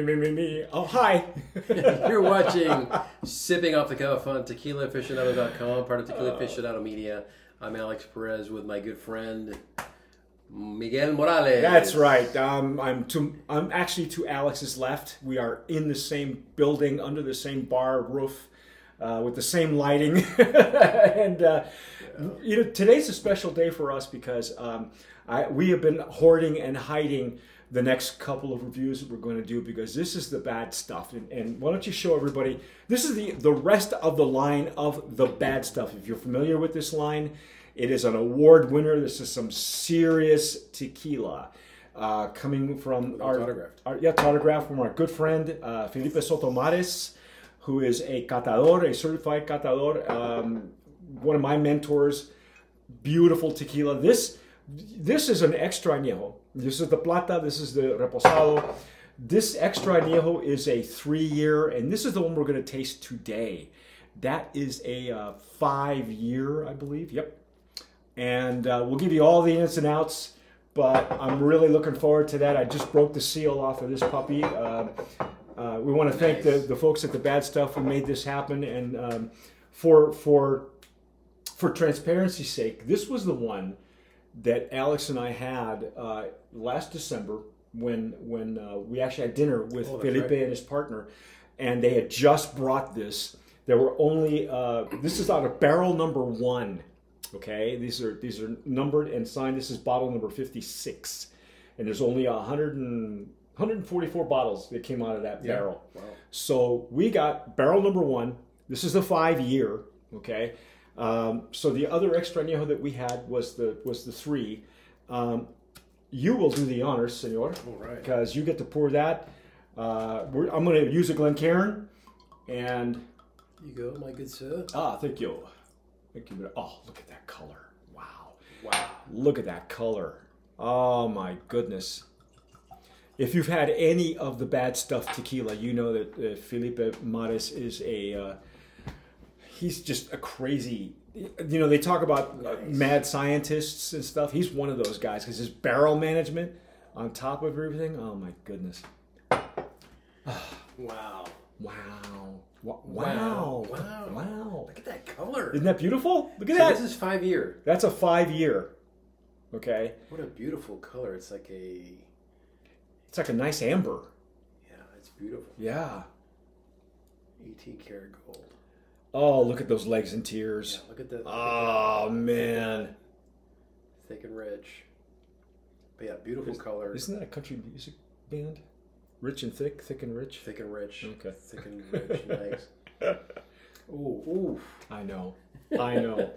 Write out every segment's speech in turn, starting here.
Me. Oh, hi. You're watching Sipping Off the Cuff on TequilaAficionado.com, part of Tequila Aficionado Media. I'm Alex Perez with my good friend Miguel Morales. That's right. I'm actually to Alex's left. We are in the same building, under the same bar roof, with the same lighting. And you know, today's a special day for us because we have been hoarding and hiding the next couple of reviews that we're going to do, because this is the bad stuff. And why don't you show everybody? This is the rest of the line of the bad stuff. If you're familiar with this line, it is an award winner. This is some serious tequila coming from autograph from our good friend Felipe Sotomares, who is a catador, a certified catador, one of my mentors. Beautiful tequila. This is an extra añejo. This is the plata, this is the reposado. This extra añejo is a 3-year, and this is the one we're going to taste today. That is a 5-year, I believe. Yep. And we'll give you all the ins and outs, but I'm really looking forward to that. I just broke the seal off of this puppy. We want to thank the folks at the Bad Stuff who made this happen, and for transparency's sake, this was the one that Alex and I had last December when we actually had dinner with Felipe and his partner, and they had just brought this. There were only this is out of barrel number 1. Okay, these are numbered and signed. This is bottle number 56, and there's only 144 bottles that came out of that barrel. Wow. So we got barrel number 1. This is the 5-year. Okay. So the other extra añejo that we had was the 3. You will do the honors, senor, because you get to pour that. I'm going to use a Glencairn, and you go, my good sir. Ah, thank you. Thank you. Oh, look at that color! Wow, wow! Look at that color! Oh my goodness! If you've had any of the Bad Stuff tequila, you know that Felipe Mares is a he's just a crazy, you know, they talk about mad scientists and stuff. He's one of those guys because his barrel management on top of everything. Oh my goodness. Wow. Wow. Wow. Wow. Wow. Look at that color. Isn't that beautiful? Look at that. This is 5-year. That's a 5-year. Okay. What a beautiful color. It's like a nice amber. Yeah, it's beautiful. Yeah. 18 karat gold. Oh, look at those legs and tears. Yeah, look at that. Oh, man. Thick and rich. But yeah, beautiful color. Isn't that a country music band? Rich and thick, thick and rich? Thick and rich. Okay. Thick and rich. Nice. Ooh, ooh. I know. I know.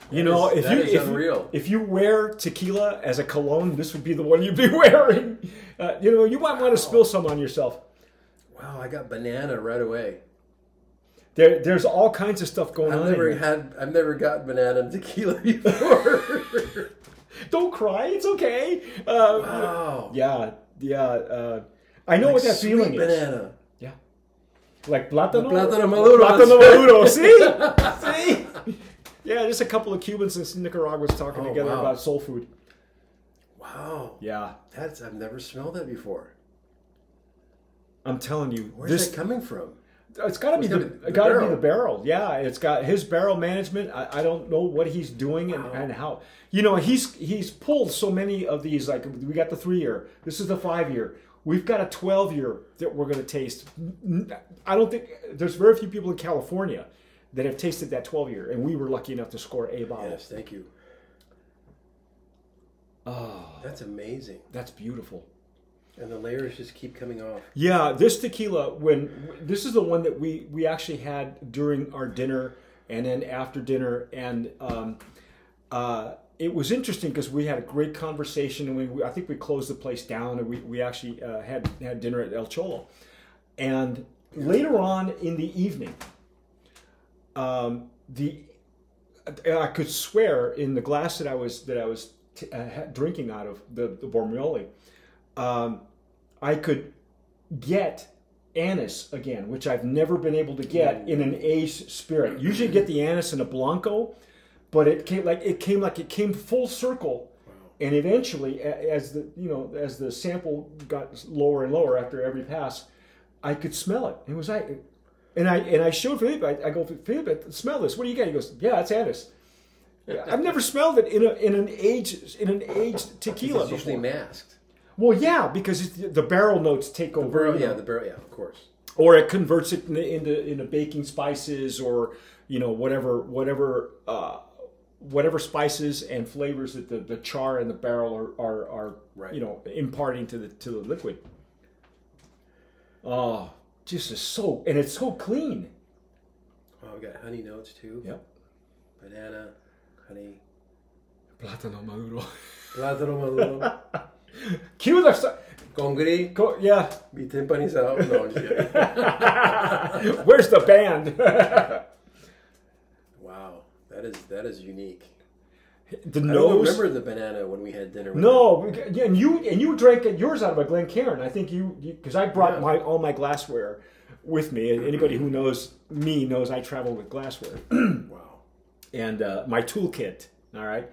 You know, if you wear tequila as a cologne, this would be the one you'd be wearing. You know, you might want to spill some on yourself. Wow, I got banana right away. There's all kinds of stuff going on. I've never gotten banana and tequila before. Don't cry. It's okay. Wow. Yeah, yeah. I know what that feeling is. Banana. Yeah. Like plátano. Plátano maduro. Plátano maduro. See? See? Yeah, just a couple of Cubans in Nicaragua talking together about soul food. Wow. Yeah. I've never smelled that before. I'm telling you. Where's that coming from? It's got to be the barrel. Yeah, it's got his barrel management. I don't know what he's doing and how. You know, he's pulled so many of these. Like, we got the 3-year. This is the 5-year. We've got a 12-year that we're going to taste. I don't think there's very few people in California that have tasted that 12-year, and we were lucky enough to score a bottle. Yes, thank you. Oh, that's amazing. That's beautiful. And the layers just keep coming off. Yeah, this tequila, this is the one that we actually had during our dinner and then after dinner, and it was interesting because we had a great conversation, and I think we closed the place down, and we actually had dinner at El Cholo, and later on in the evening, I could swear in the glass that I was drinking out of the Bormioli. I could get anise again, which I've never been able to get in an aged spirit. Usually get the anise in a Blanco, but it came full circle And eventually, as the sample got lower and lower after every pass, I could smell it. It was and I showed Felipe. I go, Felipe, smell this. What do you get? He goes, yeah, it's anise. I've never smelled it in an aged tequila It's usually before. masked. Well, yeah, because the barrel notes take over. The barrel, yeah, of course. Or it converts it into baking spices, or whatever spices and flavors that the char and the barrel are right. Imparting to the liquid. Oh, just is so, and it's so clean. Oh, we got honey notes too. Yep. Banana, honey. Plátano maduro. Plátano maduro. Cue the Congri. Yeah. Mi tempanizado. No, I'm just kidding. Where's the band? Wow, that is unique. The I don't nose. remember the banana when we had dinner. No, yeah, and you drank yours out of a Glencairn. I think you because I brought all my glassware with me. And anybody who knows me knows I travel with glassware. Wow. And my toolkit. All right.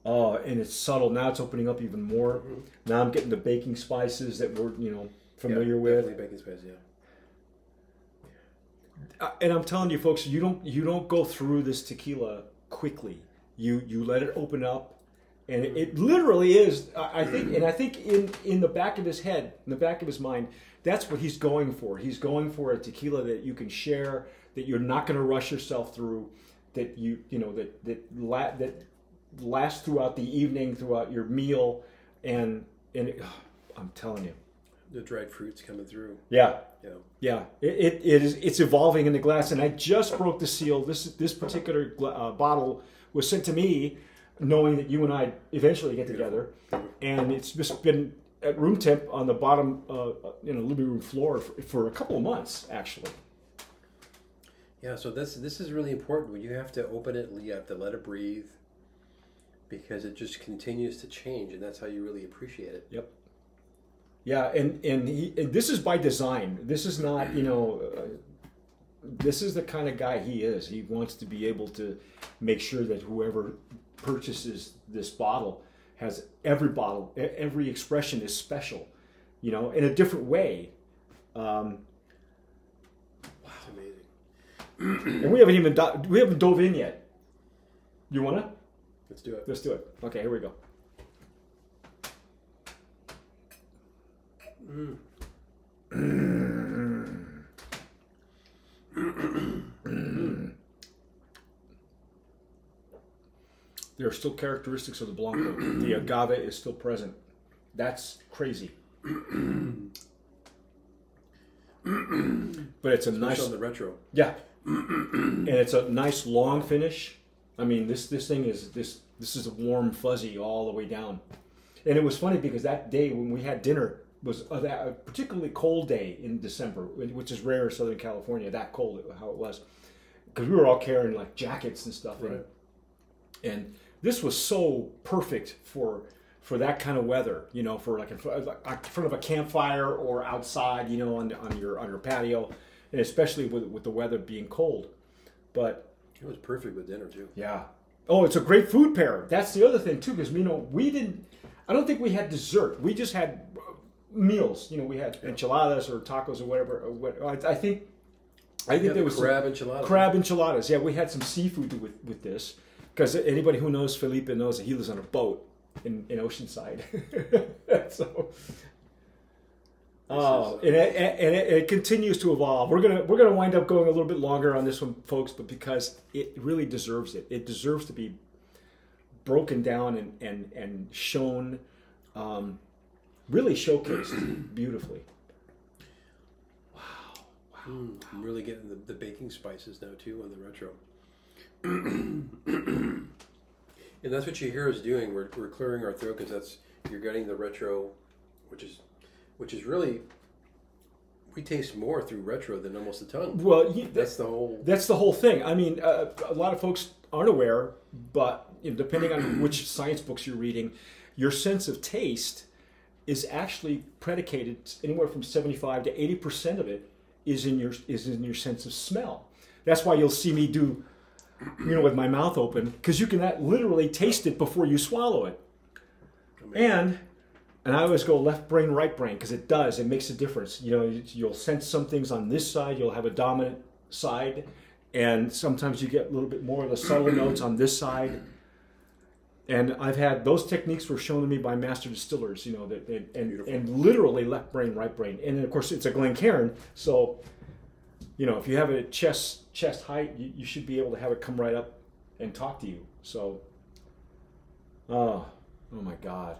Oh, and it's subtle. Now it's opening up even more. Mm-hmm. Now I'm getting the baking spices that we're familiar with. Definitely baking spices, yeah. And I'm telling you, folks, you don't go through this tequila quickly. You let it open up, and it literally is. I think in the back of his head, in the back of his mind, that's what he's going for. He's going for a tequila that you can share, that you're not going to rush yourself through, that that lasts throughout the evening, throughout your meal, and I'm telling you, the dried fruits coming through. Yeah. Yeah. It's evolving in the glass, and I just broke the seal. This particular bottle was sent to me, knowing that you and I eventually get together, and it's just been at room temp on the bottom, living room floor for a couple of months, actually. Yeah. So this is really important. You have to open it. You have to let it breathe, because it just continues to change, and that's how you really appreciate it. Yep. Yeah, and this is by design. This is not, this is the kind of guy he is. He wants to be able to make sure that whoever purchases this bottle has every expression is special, in a different way. Wow, amazing. And we haven't dove in yet. You wanna? Let's do it. Let's do it. Okay, here we go. There are still characteristics of the Blanco. The agave is still present. That's crazy. But it's a nice on the retro. Yeah. And it's a nice long finish. I mean, this thing is this is a warm fuzzy all the way down. And it was funny because that day when we had dinner was a particularly cold day in December, which is rare in Southern California, that cold, how it was. Because we were all carrying like jackets and stuff. Right. And this was so perfect for that kind of weather, for like in front of a campfire or outside, on your patio, and especially with the weather being cold. But it was perfect with dinner too. Yeah. Oh, it's a great food pair. That's the other thing too, because I don't think we had dessert. We just had meals. We had enchiladas or tacos or whatever. I think there was crab enchiladas. Crab enchiladas. Yeah, we had some seafood with this, because anybody who knows Felipe knows that he lives on a boat in Oceanside. So, and it continues to evolve. We're gonna wind up going a little bit longer on this one, folks, but because it really deserves it. It deserves to be broken down and shown, really showcased beautifully. Wow. I'm really getting the baking spices now too on the retro. And that's what you hear us doing. We're clearing our throat because you're getting the retro, which is really, we taste more through retro than almost a ton. Well, that's the whole thing. I mean, a lot of folks aren't aware, but depending on which science books you're reading, your sense of taste is actually predicated anywhere from 75 to 80% of it is in your sense of smell. That's why you'll see me do with my mouth open, because you can literally taste it before you swallow it. And I always go left brain, right brain, because it does. It makes a difference. You'll sense some things on this side. You'll have a dominant side, and sometimes you get a little bit more of the subtle notes on this side. And I've had those techniques were shown to me by master distillers. And literally left brain, right brain. And then of course it's a Glencairn, so if you have a chest height, you should be able to have it come right up and talk to you. So, oh my God.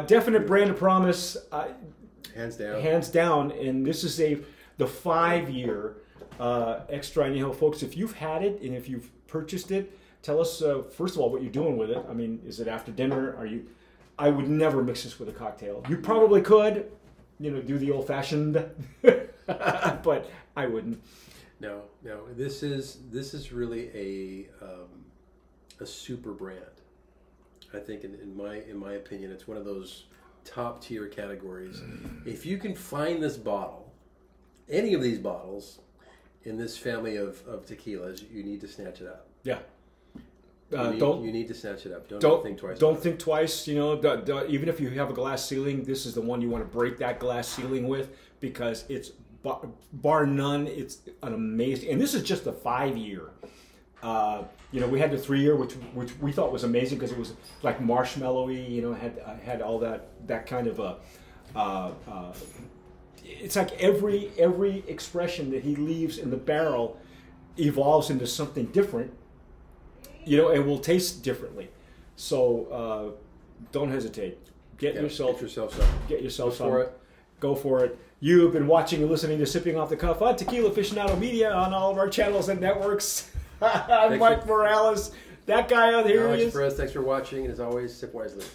Definite brand of promise. Hands down. Hands down. And this is the 5-year extra añejo. Folks, if you've had it and if you've purchased it, tell us, first of all, what you're doing with it. I mean, is it after dinner? I would never mix this with a cocktail. You probably could, do the old-fashioned, but I wouldn't. No. This is really a super brand. I think, in my opinion, it's one of those top tier categories. If you can find this bottle, any of these bottles, in this family of tequilas, you need to snatch it up. Yeah. You need to snatch it up. Don't think twice. Don't think twice. Even if you have a glass ceiling, this is the one you want to break that glass ceiling with, because it's bar none. It's an amazing, and this is just a 5-year. We had the 3-year, which we thought was amazing because it was like marshmallowy. Had all that kind of it's like every expression that he leaves in the barrel evolves into something different. And will taste differently. So don't hesitate. Get yourself some. Go for it. You've been watching and listening to Sipping Off the Cuff on Tequila Aficionado Media on all of our channels and networks. I'm Mike Morales. That guy out here Alex is. Perez, thanks for watching, and as always, sip wisely.